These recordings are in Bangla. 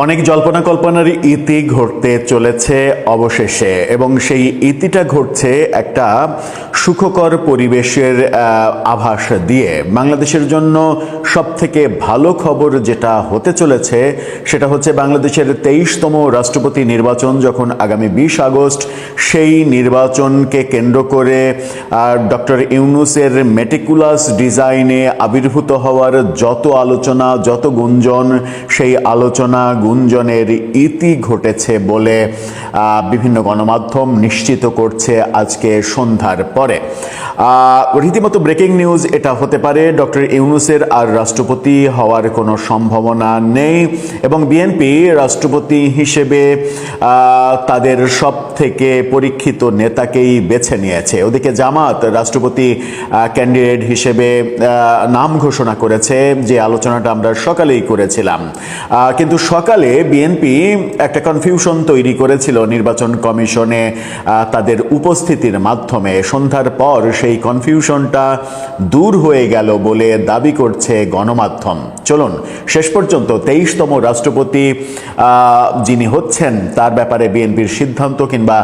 অনেক জল্পনা কল্পনার ইতি ঘটতে চলেছে অবশেষে, এবং সেই ইতিটা ঘটছে একটা সুখকর পরিবেশের আভাস দিয়ে। বাংলাদেশের জন্য সবথেকে ভালো খবর যেটা হতে চলেছে সেটা হচ্ছে বাংলাদেশের 23তম রাষ্ট্রপতি নির্বাচন যখন আগামী 20 আগস্ট, সেই নির্বাচনকে কেন্দ্র করে ডক্টর ইউনূসের মেটিকুলাস ডিজাইনে আবির্ভূত হওয়ার যত আলোচনা, যত গুঞ্জন, সেই আলোচনা গুঞ্জনের ইতি ঘটেছে বলে বিভিন্ন গণমাধ্যম নিশ্চিত করছে আজকে সন্ধ্যার পরে। রীতিমতো ব্রেকিং নিউজ এটা হতে পারে, ডক্টর ইউনূসের আর রাষ্ট্রপতি হওয়ার কোনো সম্ভাবনা নেই এবং বিএনপি রাষ্ট্রপতি হিসেবে তাদের সব থেকে পরীক্ষিত নেতাকেই বেছে নিয়েছে। ওদিকে জামাত রাষ্ট্রপতি ক্যান্ডিডেট হিসেবে নাম ঘোষণা করেছে, যে আলোচনাটা আমরা সকালেই করেছিলাম। কিন্তু সকালে বিএনপি একটা কনফিউশন তৈরি করেছিল নির্বাচন কমিশনে তাদের উপস্থিতির মাধ্যমে। সন্ধ্যার পর সেই কনফিউশনটা দূর হয়ে গেল বলে দাবি করছে গণমাধ্যম। চলুন শেষ পর্যন্ত 23তম রাষ্ট্রপতি যিনি হচ্ছেন তার ব্যাপারে বিএনপির সিদ্ধান্ত কিংবা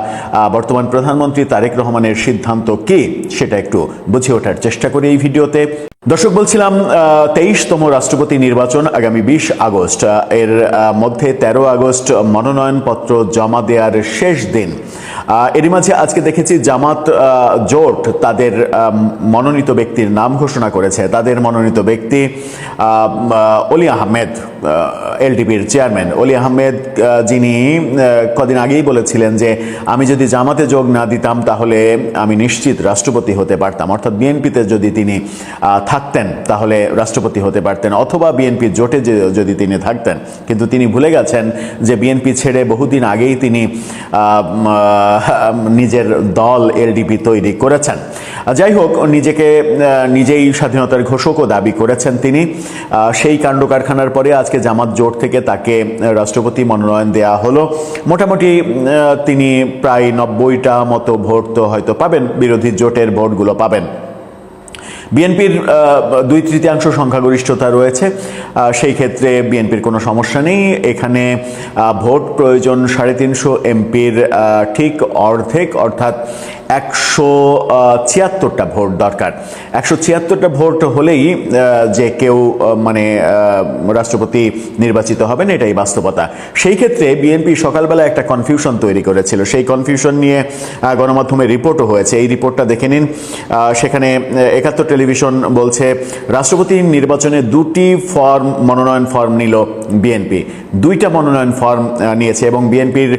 বর্তমান প্রধানমন্ত্রী তারেক রহমানের সিদ্ধান্ত কি সেটা একটু বুঝে ওঠার চেষ্টা করি এই ভিডিওতে। দর্শক, বলছিলাম 23তম রাষ্ট্রপতি নির্বাচন আগামী 20 আগস্ট, এর মধ্যে 13 আগস্ট মনোনয়নপত্র জমা দেওয়ার শেষ দিন। এরই মাঝে আজকে দেখেছি জামাত জোট তাদের মনোনীত ব্যক্তির নাম ঘোষণা করেছে। তাদের মনোনীত ব্যক্তি অলি আহমেদ, এলডিপির চেয়ারম্যান অলি আহমেদ, যিনি কদিন আগেই বলেছিলেন যে আমি যদি জামাতে যোগ না দিতাম তাহলে আমি নিশ্চিত রাষ্ট্রপতি হতে পারতাম, অর্থাৎ বিএনপিতে যদি তিনি থাকতেন তাহলে রাষ্ট্রপতি হতে পারতেন, অথবা বিএনপি জোটে যদি তিনি থাকতেন। কিন্তু তিনি ভুলে গেছেন যে বিএনপি ছেড়ে বহুদিন আগেই তিনি নিজের দল এলডিপি তৈরি করেছেন। যাই হোক, নিজেই স্বাধীনতার ঘোষকও দাবি করেছেন তিনি। সেই কাণ্ড কারখানার পরে আজকে জামাত জোট থেকে তাকে রাষ্ট্রপতি মনোনয়ন দেওয়া হলো। মোটামুটি তিনি প্রায় 90টা মতো ভোট তো হয়তো পাবেন, বিরোধী জোটের ভোটগুলো পাবেন। বিএনপির 2/3 সংখ্যাগরিষ্ঠতা রয়েছে, সেই ক্ষেত্রে বিএনপির কোনো সমস্যা নেই। এখানে ভোট প্রয়োজন 350 এমপির ঠিক অর্ধেক, অর্থাৎ 176টা ভোট দরকার। 176টা ভোট হলেই যে কেউ রাষ্ট্রপতি নির্বাচিত হবেন, এটাই বাস্তবতা। সেই ক্ষেত্রে বিএনপি সকালবেলা একটা কনফিউশন তৈরি করেছিল, সেই কনফিউশন নিয়ে গণমাধ্যমে রিপোর্টও হয়েছে। এই রিপোর্টটা দেখে নিন। সেখানে 71 টেলিভিশন বলছে রাষ্ট্রপতি নির্বাচনে 2টি মনোনয়ন ফর্ম নিল বিএনপি, 2টা মনোনয়ন ফর্ম নিয়েছে এবং বিএনপির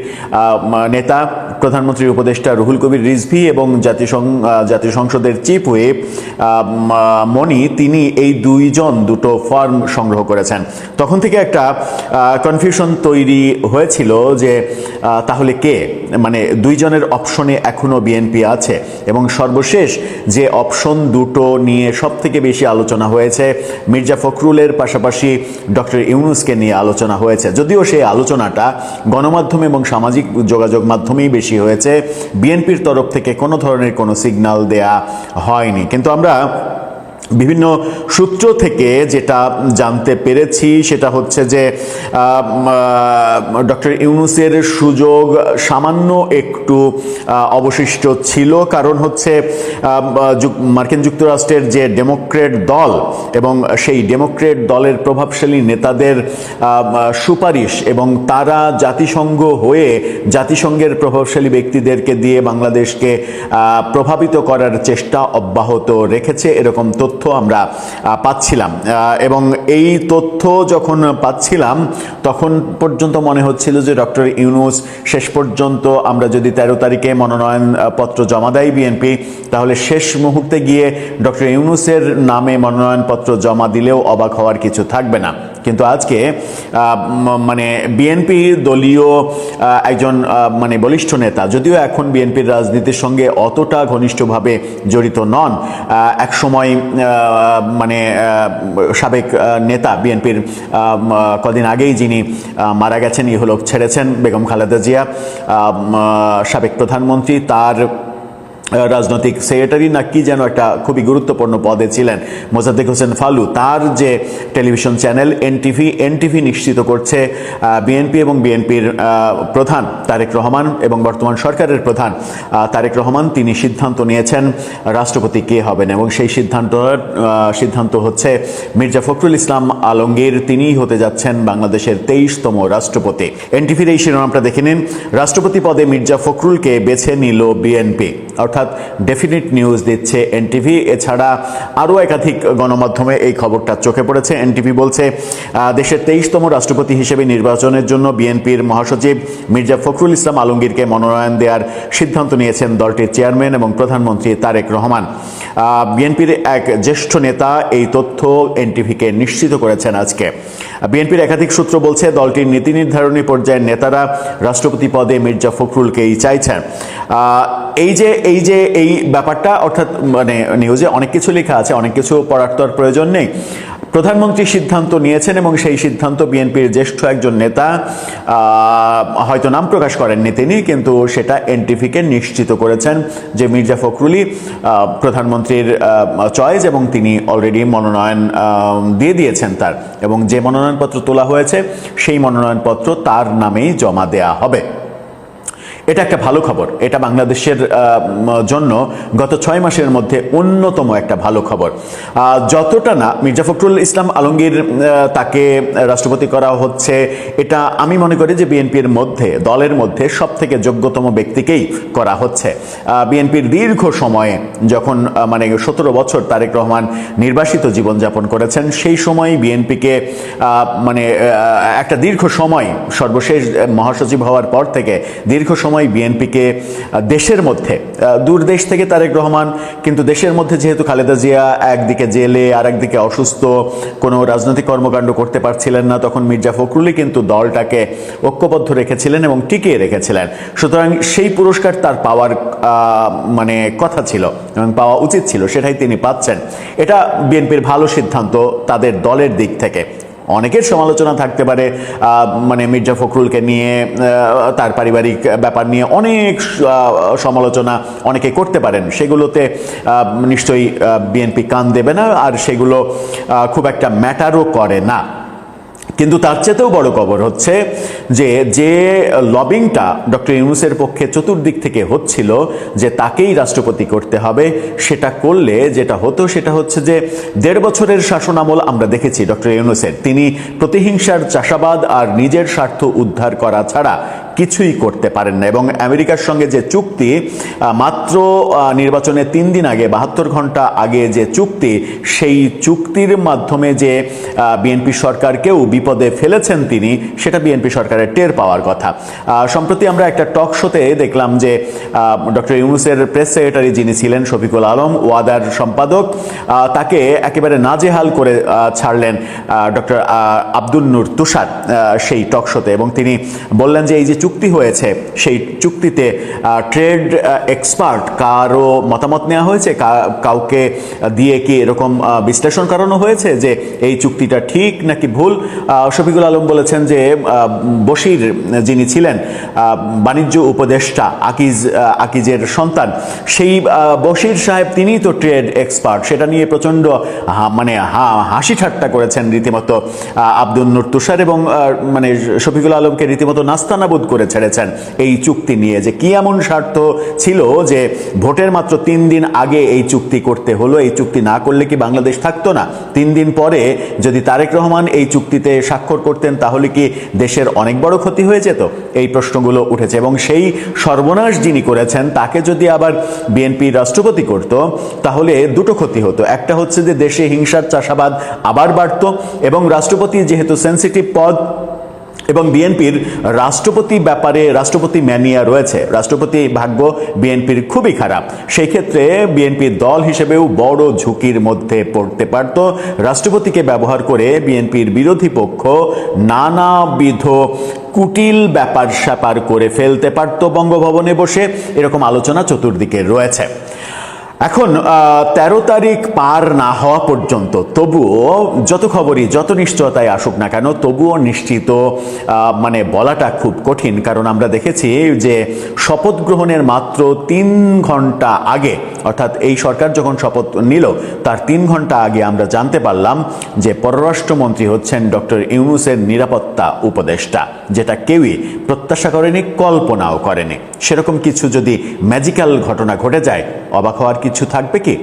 নেতা প্রধানমন্ত্রীর উপদেষ্টা রুহুল কবির রিজভী এবং জাতীয় সংসদের চিফ হুইপ মনি, তিনি এই দুটো ফর্ম সংগ্রহ করেছেন। তখন থেকে একটা কনফিউশন তৈরি হয়েছিল যে তাহলে কে, দুইজনের অপশনে এখনো বিএনপি আছে। এবং সর্বশেষ যে অপশন দুটো নিয়ে সব থেকে বেশি আলোচনা হয়েছে, মির্জা ফখরুলের পাশাপাশি ডক্টর ইউনূসকে নিয়ে আলোচনা হয়েছে। যদিও সেই আলোচনাটা গণমাধ্যম এবং সামাজিক যোগাযোগ মাধ্যমেই বেশি হয়েছে, বিএনপির তরফ থেকে কোনো ধরনের কোনো সিগন্যাল দেয়া হয়নি। কিন্তু আমরা বিভিন্ন সূত্র থেকে যেটা জানতে পেরেছি সেটা হচ্ছে যে ডক্টর ইউনূসের সুযোগ সামান্য একটু অবশিষ্ট ছিল, কারণ হচ্ছে মার্কিন যুক্তরাষ্ট্রের যে ডেমোক্রেট দল এবং সেই ডেমোক্রেট দলের প্রভাবশালী নেতাদের সুপারিশ, এবং তারা জাতিসংঘ হয়ে জাতিসংঘের প্রভাবশালী ব্যক্তিদেরকে দিয়ে বাংলাদেশকে প্রভাবিত করার চেষ্টা অব্যাহত রেখেছে, এরকম তথ্য আমরা পাচ্ছিলাম। এবং এই তথ্য যখন পাচ্ছিলাম তখন পর্যন্ত মনে হচ্ছিল যে ডক্টর ইউনূস শেষ পর্যন্ত, আমরা যদি 13 তারিখে মনোনয়ন পত্র জমা দেয় বিএনপি, তাহলে শেষ মুহূর্তে গিয়ে ডক্টর ইউনূসের নামে মনোনয়নপত্র জমা দিলেও অবাক হওয়ার কিছু থাকবে না। কিন্তু আজকে বিএনপি দলীয় একজন বলিষ্ঠ নেতা, যদিও এখন বিএনপির রাজনীতির সঙ্গে অতটা ঘনিষ্ঠভাবে জড়িত নন, এক সময় সাবেক নেতা বিএনপির কদিন আগেই যিনি মারা গেছেন, ইহলোক ছেড়েছেন, বেগম খালেদা জিয়া, সাবেক প্রধানমন্ত্রী, তার রাজনৈতিক সেক্রেটারি না কি যেন একটা খুবই গুরুত্বপূর্ণ পদে ছিলেন মোসাদ্দেক হোসেন ফালু, তার যে টেলিভিশন চ্যানেল এনটিভি নিশ্চিত করছে বিএনপি এবং বিএনপির প্রধান তারেক রহমান এবং বর্তমান সরকারের প্রধান তারেক রহমান তিনি সিদ্ধান্ত নিয়েছেন রাষ্ট্রপতি কে হবেন, এবং সেই সিদ্ধান্ত হচ্ছে মির্জা ফখরুল ইসলাম আলমগীর, তিনিই হতে যাচ্ছেন বাংলাদেশের 23তম রাষ্ট্রপতি। এনটিভির এই শিরোনামটা দেখে নিন, রাষ্ট্রপতি পদে মির্জা ফখরুলকে বেছে নিল বিএনপি, অর্থাৎ ডেফিনিট নিউজ দিচ্ছে এনটিভি। এছাড়া আরও একাধিক গণমাধ্যমে এই খবরটা চোখে পড়েছে। এনটিভি বলছে দেশের 23তম রাষ্ট্রপতি হিসেবে নির্বাচনের জন্য বিএনপির মহাসচিব মির্জা ফখরুল ইসলাম আলমগীরকে মনোনয়ন দেওয়ার সিদ্ধান্ত নিয়েছেন দলটির চেয়ারম্যান এবং প্রধানমন্ত্রী তারেক রহমান। বিএনপির এক জ্যেষ্ঠ নেতা এই তথ্য এনটিভিকে নিশ্চিত করেছেন আজকে। বিএনপির একাধিক সূত্র বলছে দলটির নীতি নির্ধারণী পর্যায়ের নেতারা রাষ্ট্রপতি পদে মির্জা ফখরুলকেই চাইছেন। এই ব্যাপারটা, অর্থাৎ মানে নিউজে অনেক কিছু লেখা আছে, অনেক কিছু পড়ার তো আর প্রয়োজন নেই। প্রধানমন্ত্রী সিদ্ধান্ত নিয়েছেন এবং সেই সিদ্ধান্ত বিএনপির জ্যেষ্ঠ একজন নেতা হয়তো নাম প্রকাশ করেননি তিনি, কিন্তু সেটা এনটিভিকে নিশ্চিত করেছেন যে মির্জা ফখরুলই প্রধানমন্ত্রীর চয়েস, এবং তিনি অলরেডি মনোনয়ন দিয়ে দিয়েছেন তার, এবং যে মনোনয়নপত্র তোলা হয়েছে সেই মনোনয়নপত্র তার নামেই জমা দেয়া হবে। এটা একটা ভালো খবর, এটা বাংলাদেশের জন্য গত 6 মাসের মধ্যে অন্যতম একটা ভালো খবর। যতটা না মির্জা ফখরুল ইসলাম আলমগীর তাকে রাষ্ট্রপতি করা হচ্ছে, এটা আমি মনে করি যে বিএনপির মধ্যে, দলের মধ্যে সব থেকে যোগ্যতম ব্যক্তিকেই করা হচ্ছে। বিএনপির দীর্ঘ সময়ে যখন মানে 17 বছর তারেক রহমান নির্বাসিত জীবনযাপন করেছেন, সেই সময় বিএনপিকে মানে একটা দীর্ঘ সময়, সর্বশেষ মহাসচিব হওয়ার পর থেকে দীর্ঘ সময় বিএনপিকে দেশের মধ্যে, দূর দেশ থেকে তারেক রহমান, কিন্তু দেশের মধ্যে যেহেতু খালেদা জিয়া একদিকে জেলে আর একদিকে অসুস্থ, কোনো রাজনৈতিক কর্মকাণ্ড করতে পারছিলেন না, তখন মির্জা ফখরুলই কিন্তু দলটাকে ঐক্যবদ্ধ রেখেছিলেন এবং টিকিয়ে রেখেছিলেন। সুতরাং সেই পুরস্কার তার পাওয়ার মানে কথা ছিল এবং পাওয়া উচিত ছিল, সেটাই তিনি পাচ্ছেন। এটা বিএনপির ভালো সিদ্ধান্ত তাদের দলের দিক থেকে। অনেকের সমালোচনা থাকতে পারে মানে মির্জা ফখরুলকে নিয়ে, তার পারিবারিক ব্যাপার নিয়ে অনেক সমালোচনা অনেকে করতে পারেন, সেগুলোতে নিশ্চয়ই বিএনপি কান দেবে না, আর সেগুলো খুব একটা ম্যাটারও করে না। কিন্তু তার চেয়েতেও বড় খবর হচ্ছে যে লবিংটা ডক্টর ইউনূসের পক্ষে চতুর্দিক থেকে হচ্ছিল যে তাকেই রাষ্ট্রপতি করতে হবে, সেটা করলে যেটা হতো সেটা হচ্ছে যে 1.5 বছরের শাসনামল আমরা দেখেছি ডক্টর ইউনূসের, তিনি প্রতিহিংসার চাষাবাদ আর নিজের স্বার্থ উদ্ধার করা ছাড়া কিছুই করতে পারেন না। এবং আমেরিকার সঙ্গে যে চুক্তি, মাত্র নির্বাচনের 3 দিন আগে, 72 ঘন্টা আগে যে চুক্তি, সেই চুক্তির মাধ্যমে যে বিএনপি সরকারকেও বিপদে ফেলেছেন তিনি, সেটা বিএনপি সরকারের টের পাওয়ার কথা। সম্প্রতি আমরা একটা টক শোতে দেখলাম যে ডক্টর ইউনূসের প্রেস সেক্রেটারি যিনি ছিলেন শফিকুল আলম, ওয়াদার সম্পাদক, তাকে একেবারে নাজেহাল করে ছাড়লেন ডক্টর আব্দুল নূর তুষার সেই টক শোতে, এবং তিনি বললেন যে এই যে চুক্তি হয়েছে, সেই চুক্তিতে ট্রেড এক্সপার্ট কারও মতামত নেওয়া হয়েছে, কাউকে দিয়ে কি এরকম বিশ্লেষণ করানো হয়েছে যে এই চুক্তিটা ঠিক নাকি ভুল? শফিকুল আলম বলেছেন যে বশির যিনি ছিলেন বাণিজ্য উপদেষ্টা, আকিজের সন্তান, সেই বশির সাহেব তিনি তো ট্রেড এক্সপার্ট, সেটা নিয়ে প্রচণ্ড মানে হাসি ঠাট্টা করেছেন রীতিমতো আব্দুল নূর তুষার, এবং মানে শফিকুল আলমকে রীতিমতো নাস্তানাবুদ করে ছেড়েছেন এই চুক্তি নিয়ে, যে কি এমন স্বার্থ ছিল যে ভোটের মাত্র 3 দিন আগে এই চুক্তি করতে হলো। এই চুক্তি না করলে কি বাংলাদেশ থাকতো না? 3 দিন পরে যদি তারেক রহমান এই চুক্তিতে স্বাক্ষর করতেন, তাহলে কি দেশের অনেক বড় ক্ষতি হয়ে যেত? এই প্রশ্নগুলো উঠেছে, এবং সেই সর্বনাশ যিনি করেছেন তাকে যদি আবার বিএনপি রাষ্ট্রপতি করত, তাহলে দুটো ক্ষতি হতো। একটা হচ্ছে যে দেশে হিংসার চাষাবাদ আবার বাড়ত, এবং রাষ্ট্রপতি যেহেতু সেন্সিটিভ পদ, এবং বিএনপির রাষ্ট্রপতি ব্যাপারে রাষ্ট্রপতি ম্যানিয়া রয়েছে, রাষ্ট্রপতি ভাগ্য বিএনপির খুবই খারাপ, সেই ক্ষেত্রে বিএনপির দল হিসেবেও বড় ঝুঁকির মধ্যে পড়তে পারত। রাষ্ট্রপতিকে ব্যবহার করে বিএনপির বিরোধী পক্ষ নানাবিধ কুটিল ব্যাপার স্যাপার করে ফেলতে পারত বঙ্গভবনে বসে, এরকম আলোচনা চতুর্দিকে রয়েছে। এখন 13 তারিখ পার না হওয়া পর্যন্ত তবুও যত খবরই যত নিশ্চয়তায় আসুক না কেন তবুও নিশ্চিত মানে বলাটা খুব কঠিন, কারণ আমরা দেখেছি যে শপথ গ্রহণের মাত্র 3 ঘন্টা আগে, অর্থাৎ এই সরকার যখন শপথ নিল তার 3 ঘন্টা আগে আমরা জানতে পারলাম যে পররাষ্ট্রমন্ত্রী হচ্ছেন ডক্টর ইউনূসের নিরাপত্তা উপদেষ্টা, যেটা কেউই প্রত্যাশা করেনি, কল্পনাও করেনি। সেরকম কিছু যদি ম্যাজিক্যাল ঘটনা ঘটে যায়, অবাক হওয়ার কিছু থাকবে কি?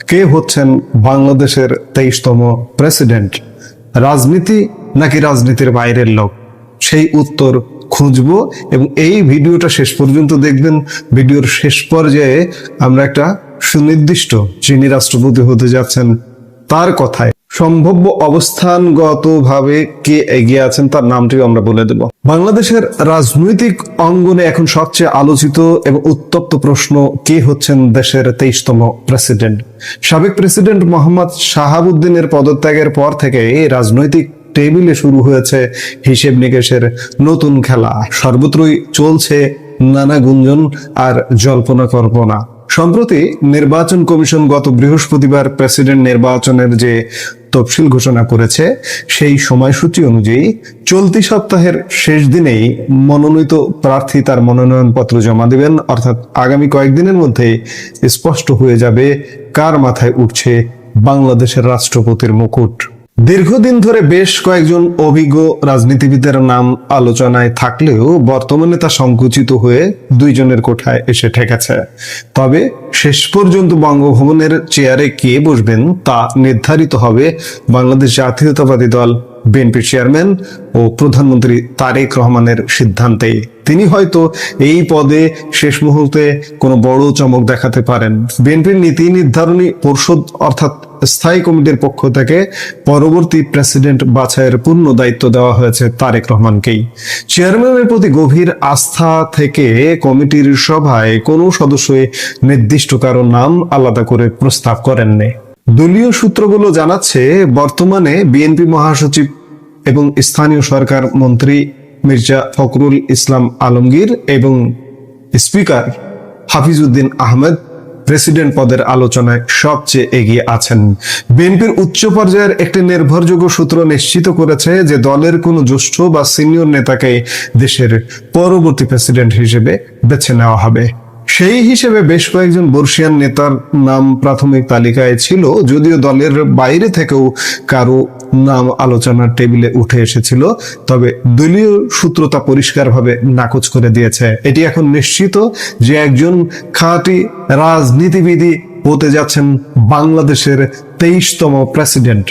কে হচ্ছেন বাংলাদেশের 23তম প্রেসিডেন্ট? রাজনীতি নাকি রাজনীতির বাইরের লোক? সেই উত্তর খুঁজবো এবং এই ভিডিওটা শেষ পর্যন্ত দেখবেন। ভিডিওর শেষ পর্যায়ে আমরা একটা সুনির্দিষ্ট যিনি রাষ্ট্রপতি হতে যাচ্ছেন তার কথায় সম্ভাব্য অবস্থানগতভাবে কে এগিয়ে আছেন তার নামটিও আমরা বলে দেব। বাংলাদেশের রাজনৈতিক অঙ্গনে এখন সবচেয়ে আলোচিত এবং উত্তপ্ত প্রশ্ন, কে হচ্ছেন দেশের 23তম প্রেসিডেন্ট? সাবেক প্রেসিডেন্ট মোহাম্মদ শাহাবুদ্দিনের পদত্যাগের পর থেকে রাজনৈতিক টেবিলে শুরু হয়েছে হিসেব নিকেশের নতুন খেলা। সর্বত্রই চলছে নানা গুঞ্জন আর জল্পনা কল্পনা। সম্প্রতি নির্বাচন কমিশন গত বৃহস্পতিবার প্রেসিডেন্ট নির্বাচনের যে তফসিল ঘোষণা করেছে, সেই সময়সূচি অনুযায়ী চলতি সপ্তাহের শেষ দিনেই মনোনীত প্রার্থী তার মনোনয়নপত্র জমা দিবেন। অর্থাৎ আগামী কয়েকদিনের মধ্যে স্পষ্ট হয়ে যাবে কার মাথায় উঠছে বাংলাদেশের রাষ্ট্রপতির মুকুট। দীর্ঘদিন ধরে বেশ কয়েকজন অভিজ্ঞ রাজনীতিবিদের নাম আলোচনায় থাকলেও বর্তমানে তা সংকুচিত হয়ে 2 জনের কোঠায় এসে ঠেকেছে। তবে শেষ পর্যন্ত বঙ্গভবনের চেয়ারে কে বসবেন তা নির্ধারিত হবে বাংলাদেশ জাতীয়তাবাদী দল বিএনপির চেয়ারম্যান ও প্রধানমন্ত্রী তারেক রহমানের সিদ্ধান্তে। তিনি হয়তো এই পদে শেষ মুহূর্তে কোনো বড় চমক দেখাতে পারেন। বিএনপির নীতি নির্ধারণী পরিষদ অর্থাৎ স্থায়ী কমিটির পক্ষ থেকে পরবর্তী প্রেসিডেন্ট বাছাইয়ের পূর্ণ দায়িত্ব দেওয়া হয়েছে তারেক রহমানকেই। চেয়ারম্যানের প্রতি গভীর আস্থা থেকে কমিটির সভায় কোনো সদস্যই নির্দিষ্ট কারো নাম আলাদা করে প্রস্তাব করেননি। দলীয় সূত্রগুলো জানাচ্ছে, বর্তমানে বিএনপি মহাসচিব এবং স্থানীয় সরকার মন্ত্রী মির্জা ফখরুল ইসলাম আলমগীর এবং স্পিকার হাফিজউদ্দিন আহমেদ প্রেসিডেন্ট পদের আলোচনায় সবচেয়ে এগিয়ে আছেন। বিএনপির উচ্চ পর্যায়ের একটি নির্ভরযোগ্য সূত্র নিশ্চিত করেছে যে দলের কোনো জ্যেষ্ঠ বা সিনিয়র নেতাকে দেশের পরবর্তী প্রেসিডেন্ট হিসেবে বেছে নেওয়া হবে। সেই হিসেবে বেশ কয়েকজন বর্ষিয়ান নেতার নাম প্রাথমিক তালিকায় ছিল, যদিও দলের বাইরে থেকেও কারো নাম আলোচনার টেবিলে উঠে এসেছিল। তবে দলীয় সূত্র তা পরিষ্কারভাবে নাকচ করে দিয়েছে। এটি এখন নিশ্চিত যে একজন খাঁটি রাজনীতিবিদ হতে যাচ্ছেন বাংলাদেশের 23তম প্রেসিডেন্ট।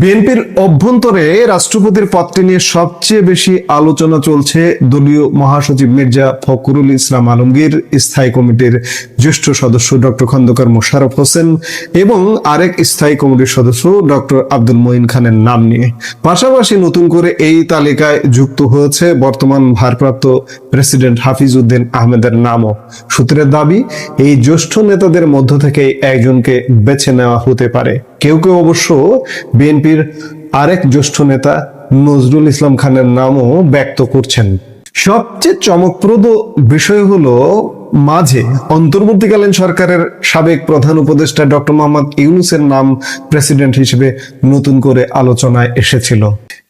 বিএনপির অভ্যন্তরে রাষ্ট্রপতির পদটি নিয়ে সবচেয়ে বেশি আলোচনা চলছে দলীয় মহাসচিব মির্জা ফখরুল ইসলাম আলমগীর, স্থায়ী কমিটির জ্যেষ্ঠ সদস্য ডক্টর খন্দকার মোশাররফ হোসেন এবং আরেক স্থায়ী কমিটির সদস্য ডক্টর আব্দুল মঈন খানের নাম নিয়ে। পাশাপাশি নতুন করে এই তালিকায় যুক্ত হয়েছে বর্তমান ভারপ্রাপ্ত প্রেসিডেন্ট হাফিজউদ্দিন আহমেদের নামও। সূত্রের দাবি, এই জ্যেষ্ঠ নেতাদের মধ্য থেকে একজনকে বেছে নেওয়া হতে পারে। কেউ কেউ অবশ্য বিএনপির আরেক জ্যেষ্ঠ নেতা নজরুল ইসলাম খানের নামও ব্যক্ত করছেন। সবচেয়ে চমকপ্রদ বিষয় হলো, মাঝে অন্তর্বর্তীকালীন সরকারের সাবেক প্রধান উপদেষ্টা ডক্টর মোহাম্মদ ইউনূসের নাম প্রেসিডেন্ট হিসেবে নতুন করে আলোচনায় এসেছিল,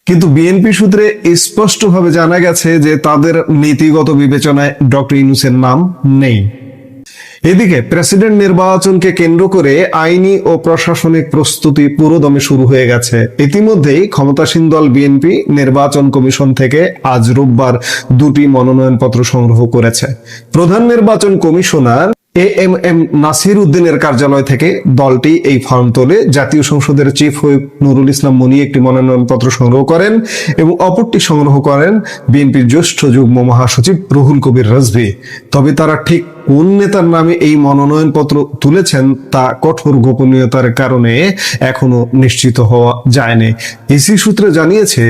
কিন্তু বিএনপি সূত্রে স্পষ্টভাবে জানা গেছে যে তাদের নীতিগত বিবেচনায় ডক্টর ইউনূসের নাম নেই। এদিকে প্রেসিডেন্ট নির্বাচনকে কেন্দ্র করে আইনি ও প্রশাসনিক প্রস্তুতি পুরোদমে শুরু হয়ে গেছে। ইতিমধ্যেই ক্ষমতাসীন দল বিএনপি নির্বাচন কমিশন থেকে আজ রোববার 2টি মনোনয়নপত্র সংগ্রহ করেছে। প্রধান নির্বাচন কমিশনার এএমএম নাসির উদ্দিনের কার্যালয় থেকে দলটি এই ফর্ম তোলে। জাতীয় সংসদের চিফ হুইপ নুরুল ইসলাম মনি একটি মনোনয়নপত্র সংগ্রহ করেন এবং অপরটি সংগ্রহ করেন বিএনপির জ্যেষ্ঠ যুগ্ম মহাসচিব রুহুল কবির রিজভী। তবে তারা ঠিক কোন নেতার নামে এই মনোনয়নপত্র তুলেছেন তা কঠোর গোপনীয়তার কারণে এখনো নিশ্চিত হওয়া যায়নি। ইসি সূত্রে জানিয়েছে,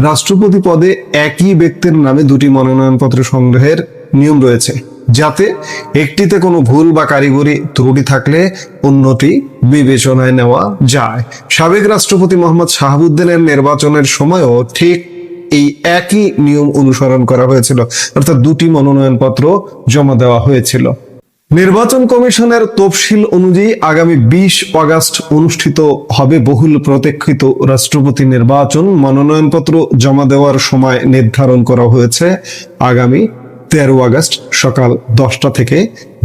রাষ্ট্রপতি পদে একই ব্যক্তির নামে 2টি মনোনয়নপত্র সংগ্রহের নিয়ম রয়েছে, যাতে একটিতে কোনো ভুল বা কারিগরি ত্রুটি থাকলে অন্যটি বিবেচনায় নেওয়া যায়। সাবেক রাষ্ট্রপতি মোহাম্মদ শাহাবুদ্দিনের নির্বাচনের সময়ও ঠিক এই একই নিয়ম অনুসরণ করা হয়েছিল, অর্থাৎ 2টি মনোনয়নপত্র জমা দেওয়া হয়েছিল। নির্বাচন কমিশনের তফসিল অনুযায়ী আগামী 20 আগস্ট অনুষ্ঠিত হবে বহুল প্রতীক্ষিত রাষ্ট্রপতি নির্বাচন। মনোনয়নপত্র জমা দেওয়ার সময় নির্ধারণ করা হয়েছে আগামী 13 আগস্ট সকাল 10টা থেকে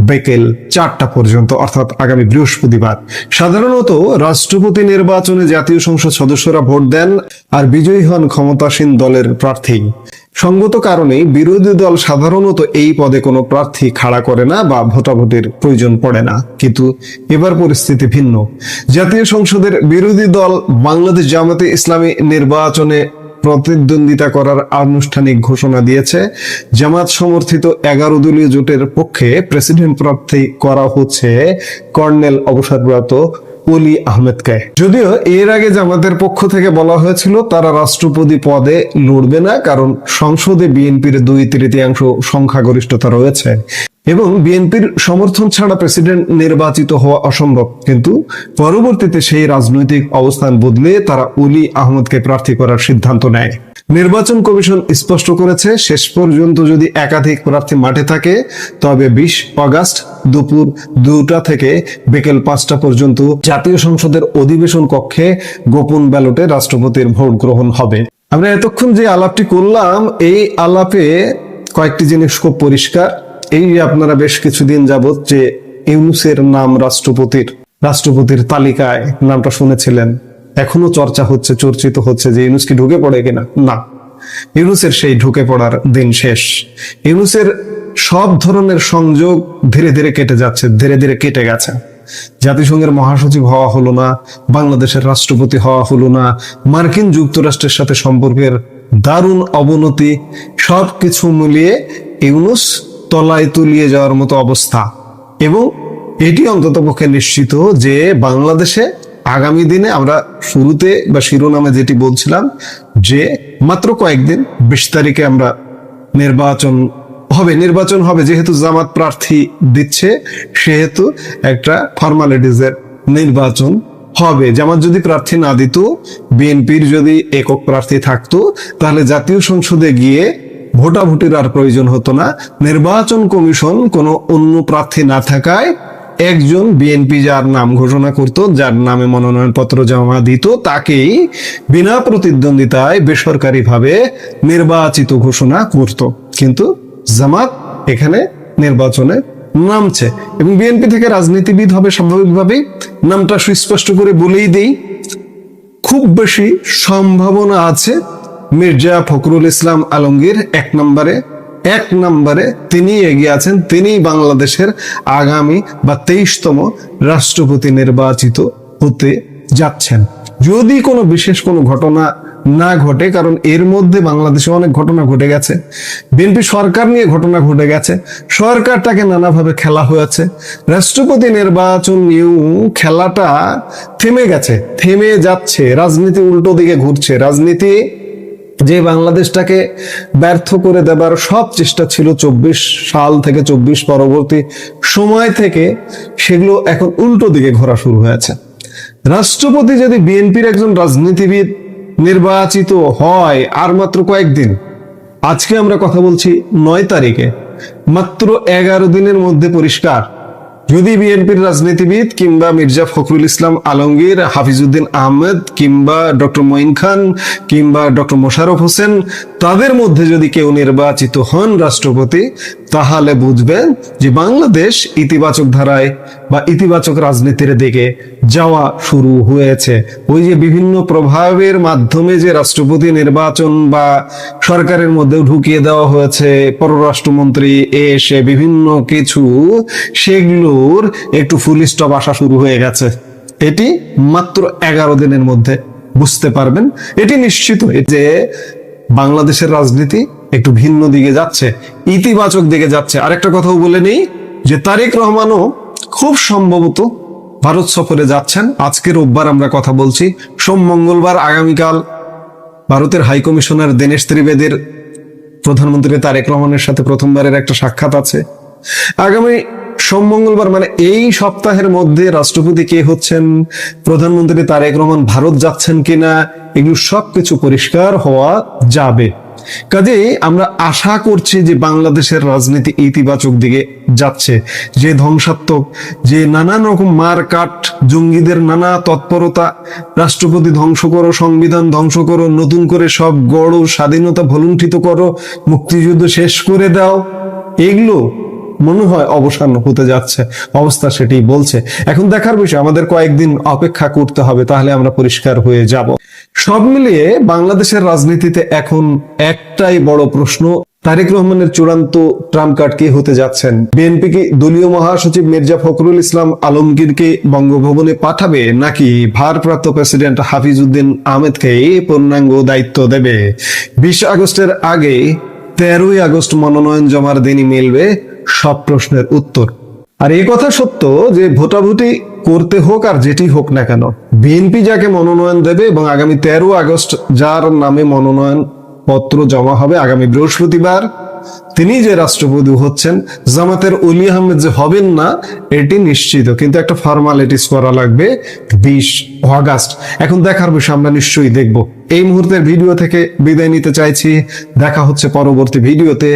বিকেল 4টা পর্যন্ত, অর্থাৎ আগামী বৃহস্পতিবার। সাধারণত রাষ্ট্রপতি নির্বাচনে জাতীয় সংসদ সদস্যরা ভোট দেন আর বিজয়ী হন ক্ষমতাসীন দলের প্রার্থী। সঙ্গত কারণে বিরোধী দল সাধারণত এই পদে কোনো প্রার্থী খাড়া করে না বা ভোটাভুটির প্রয়োজন পড়ে না, কিন্তু এবার পরিস্থিতি ভিন্ন। জাতীয় সংসদের বিরোধী দল বাংলাদেশ জামাতে ইসলামী নির্বাচনে প্রতিদ্বন্দ্বিতা করার আনুষ্ঠানিক ঘোষণা দিয়েছে। জামাত সমর্থিত 11 দলীয় জোটের পক্ষে প্রেসিডেন্ট প্রার্থী করা হচ্ছে কর্নেল অবসরপ্রাপ্ত অলি আহমেদকে। যদিও এর আগে জামাতের পক্ষ থেকে বলা হয়েছিল তারা রাষ্ট্রপতি পদে লড়বে না, কারণ সংসদে বিএনপির 2/3 সংখ্যাগরিষ্ঠতা রয়েছে এবং বিএনপির সমর্থন ছাড়া প্রেসিডেন্ট নির্বাচিত হওয়া অসম্ভব। কিন্তু পরবর্তীতে সেই রাজনৈতিক অবস্থান বদলে তারা অলি আহমদকে প্রার্থী করার সিদ্ধান্ত নেয়। নির্বাচন কমিশন স্পষ্ট করেছে, শেষ পর্যন্ত যদি একাধিক প্রার্থী মাঠে থাকে তবে 20 আগস্ট দুপুর 2টা থেকে বিকেল 5টা পর্যন্ত জাতীয় সংসদের অধিবেশন কক্ষে গোপন ব্যালটে রাষ্ট্রপতির ভোট গ্রহণ হবে। আমরা এতক্ষণ যে আলাপটি করলাম, এই আলাপে কয়েকটি জিনিস খুব পরিষ্কার। এই যে আপনারা বেশ কিছুদিন যাবত যে ইউনূসের নাম রাষ্ট্রপতির তালিকায় নামটা শুনেছিলেন, এখনো চর্চা হচ্ছে, চর্চিত হচ্ছে যে ইউনূস কি ঢুকে পড়ে কিনা। না, ইউনূসের সেই ঢুকে পড়ার দিন শেষ। ইউনূসের সব ধরনের সংযোগ ধীরে ধীরে কেটে যাচ্ছে, ধীরে ধীরে কেটে গেছে। জাতিসংঘের মহাসচিব হওয়া হলো না, বাংলাদেশের রাষ্ট্রপতি হওয়া হলো না, মার্কিন যুক্তরাষ্ট্রের সাথে সম্পর্কের দারুণ অবনতি, সবকিছু মিলিয়ে ইউনূস তলায় তলিয়ে যাওয়ার মতো অবস্থা। এবং এটি অন্ততপক্ষে নিশ্চিত যে বাংলাদেশে আগামী দিনে আমরা শুরুতে বা শিরোনামে যেটি বলছিলাম যে মাত্র কয়েকদিন 20 তারিখে আমরা নির্বাচন হবে। যেহেতু জামাত প্রার্থী দিচ্ছে সেহেতু একটা ফর্মালিটিজের নির্বাচন হবে। জামাত যদি প্রার্থী না দিত, বিএনপির যদি একক প্রার্থী থাকতো, তাহলে জাতীয় সংসদে গিয়ে ভোটাভুটির আর প্রয়োজন হতো না। নির্বাচন কমিশন কোনো অন্য প্রার্থী না থাকায় একজন বিএনপি যার নাম ঘোষণা করত, যার নামে মনোনয়নপত্র জমা দিত, তাকেই বিনা প্রতিদ্বন্দ্বিতায় বেসরকারিভাবে নির্বাচিত ঘোষণা করত। কিন্তু জামাত এখানে নির্বাচনে নামছে এবং বিএনপি থেকে রাজনীতিবিদ হবে স্বাভাবিকভাবেই। নামটা সুস্পষ্ট করে বলেই দেই, খুব বেশি সম্ভাবনা আছে মির্জা ফখরুল ইসলাম আলমগীর এক নম্বরে তিনি এগিয়ে আছেন। তিনি বাংলাদেশের আগামী বা 23তম রাষ্ট্রপতি নির্বাচিত হতে যাচ্ছেন, যদি কোনো বিশেষ কোনো ঘটনা না ঘটে। কারণ এর মধ্যে বাংলাদেশে অনেক ঘটনা ঘটে গেছে, বিএনপি সরকার নিয়ে ঘটনা ঘটে গেছে, সরকারটাকে নানাভাবে খেলা হয়েছে। রাষ্ট্রপতি নির্বাচন নিয়েও খেলাটা থেমে যাচ্ছে, রাজনীতি উল্টো দিকে ঘুরছে। রাজনীতি যে বাংলাদেশটাকে ব্যর্থ করে দেবার সব চেষ্টা ছিল 24 সাল থেকে 24 পরবর্তী সময় থেকে, সেগুলো এখন উল্টো দিকে ঘোরা শুরু হয়েছে। রাষ্ট্রপতি যদি বিএনপির একজন রাজনীতিবিদ নির্বাচিত হয় আর মাত্র কয়েকদিন, আজকে আমরা কথা বলছি 9 তারিখে, মাত্র 11 দিনের মধ্যে পরিষ্কার যদি বিএনপির রাজনীতিবিদ কিংবা মির্জা ফখরুল ইসলাম আলমগীর, হাফিজউদ্দিন আহমেদ কিংবা ডক্টর মঈন খান কিংবা ডক্টর মোশাররফ হোসেন, তাদের মধ্যে যদি কেউ নির্বাচিত হন রাষ্ট্রপতি, তাহলে বুঝবেন যে বাংলাদেশ ইতিবাচক ধারায় বা ইতিবাচক রাজনীতির দিকে যাওয়া শুরু হয়েছে। ওই যে বিভিন্ন প্রভাবের মাধ্যমে যে রাষ্ট্রপতি নির্বাচন বা সরকারের মধ্যেও ঢুকিয়ে দেওয়া হয়েছে, পররাষ্ট্রমন্ত্রী এসে বিভিন্ন কিছু, সেগুলোর একটু ফুল স্টপ আসা শুরু হয়ে গেছে। এটি মাত্র 11 দিনের মধ্যে বুঝতে পারবেন। এটি নিশ্চিত যে বাংলাদেশের রাজনীতি একটু ভিন্ন দিকে যাচ্ছে, ইতিবাচক দিকে যাচ্ছে। আরেকটা কথাও বলে নেই যে তারেক রহমানও খুব সম্ভবত ভারত সফরে যাচ্ছেন। আজকে রোববার আমরা কথা বলছি, সোম মঙ্গলবার আগামীকাল ভারতের হাই কমিশনার দীনেশ ত্রিবেদীর প্রধানমন্ত্রী তারেক রহমানের সাথে প্রথমবারের একটা সাক্ষাৎ আছে। আগামী সোম মঙ্গলবার মানে এই সপ্তাহের মধ্যে রাষ্ট্রপতি কে হচ্ছেন, প্রধানমন্ত্রী তারেক রহমান ভারত যাচ্ছেন কিনা, এগুলো সবকিছু পরিষ্কার হওয়া যাবে। কাজেই আমরা আশা করছি যে বাংলাদেশের রাজনীতি ইতিবাচক দিকে যাচ্ছে। যে ধ্বংসাত্মক, যে নানান রকম মারকাট, জঙ্গিদের নানা তৎপরতা, রাষ্ট্রপতি ধ্বংস করো, সংবিধান ধ্বংস করো, নতুন করে সব গড়ো, স্বাধীনতা ভলুণ্ঠিত করো, মুক্তিযুদ্ধ শেষ করে দাও, এগুলো মনে হয় অবসান হতে যাচ্ছে। অবস্থা সেটাই বলছে। এখন দেখার বিষয়, আমাদের কয়েকদিন অপেক্ষা করতে হবে, তাহলে আমরা পরিষ্কার হয়ে যাব। সব মিলিয়ে বাংলাদেশের রাজনীতিতে এখন একটাই বড় প্রশ্ন, তারেক রহমানের চূড়ান্ত ট্রাম্প কার্ড কে হতে যাচ্ছেন? বিএনপি কি দলীয় মহাসচিব মির্জা ফখরুল ইসলাম আলমগীরকে বঙ্গভবনে পাঠাবে, নাকি ভারপ্রাপ্ত প্রেসিডেন্ট হাফিজউদ্দিন আহমেদকে পূর্ণাঙ্গ দায়িত্ব দেবে? 20 আগস্টের আগে 13ই আগস্ট মনোনয়ন জমার দিনই মিলবে সব প্রশ্নের উত্তর। আর এই কথা সত্য যে ভোটাভুটি করতে হোক আর যেটি হোক না কেন, বিএনপি যাকে মনোনয়ন দেবে এবং আগামী 13 আগস্ট যার নামে মনোনয়ন পত্র জমা হবে আগামী বৃহস্পতিবার, তিনি যে রাষ্ট্রপতি হচ্ছেন, জামাতের অলি আহমেদ যে হবেন না এটি নিশ্চিত, কিন্তু একটা ফর্মালিটিস করা লাগবে 20 আগস্ট। এখন দেখার বিষয়, আমরা নিশ্চয়ই দেখব। এই মুহূর্তের ভিডিও থেকে বিদায় নিতে চাইছি, দেখা হচ্ছে পরবর্তী ভিডিওতে।